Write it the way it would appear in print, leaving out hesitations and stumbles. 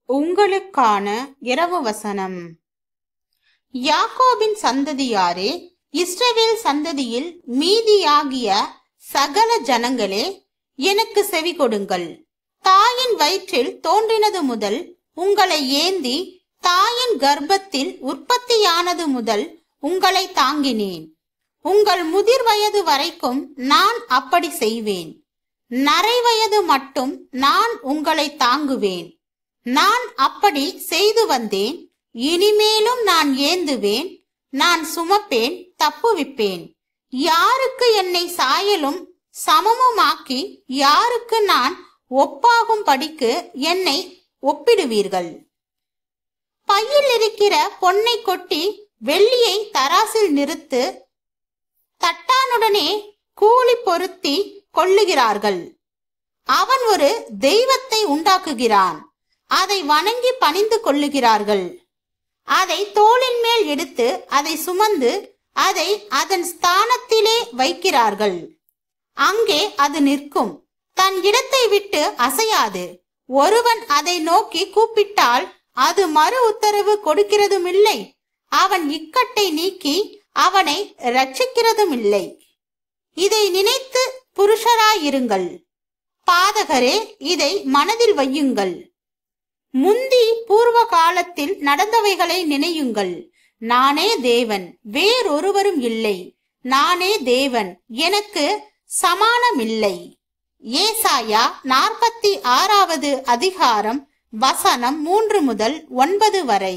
உங்களுக்கான இரவு வசனம். யாக்கோபின் சந்ததியாரே, இஸ்ரவேல் சந்ததியில் மீதியாகிய சகல ஜனங்களே, எனக்கு செவி கொடுங்கள். தாயின் வயிற்றில் தோன்றினது முதல் உங்களை ஏந்தி தாயின் கர்ப்பத்தில் உற்பத்தியானது முதல் உங்களை தாங்கினேன். உங்கள் முதிர் வயது வரைக்கும் நான் அப்படி செய்வேன். நரை வயது மட்டும் நான் உங்களை தாங்குவேன். நான் அப்படி செய்து வந்தேன். இனிமேலும் நான் ஏந்துவேன். நான் சுமப்பேன், தப்புவிப்பேன். யாருக்கு என்னை சாயலும் சமமுமாக்கி யாருக்கு நான் ஒப்பாகும் படிக்கு என்னை ஒப்பிடுவீர்கள்? பையில் இருக்கிற பொன்னை கொட்டி வெள்ளியை தராசில் நிறுத்து, தட்டானுடனே கூலி பொருத்தி கொள்ளுகிறார்கள். அவன் ஒரு தெய்வத்தை உண்டாக்குகிறான். அதை வணங்கி பணிந்து கொள்ளுகிறார்கள். அதை தோளின் மேல் எடுத்து அதை சுமந்து அதை அதன் ஸ்தானத்திலே வைக்கிறார்கள். அங்கே அது நிற்கும், தன் இடத்தை விட்டு அசையாது. ஒருவன் அதை நோக்கி கூப்பிட்டால் அது மறு உத்தரவு கொடுக்கிறதுமில்லை. அவன் இக்கட்டை நீக்கி அவனை ரட்சிக்கிறதும் இல்லை. இதை நினைத்து புருஷராயிருங்கள். பாதகரே, இதை மனதில் வையுங்கள். முந்தி பூர்வ காலத்தில் நடந்தவைகளை நினையுங்கள். நானே தேவன், வேறொருவரும் இல்லை. நானே தேவன், எனக்கு சமானமில்லை. ஏசாயா 46 அதிகாரம் வசனம் 3 முதல் 9 வரை.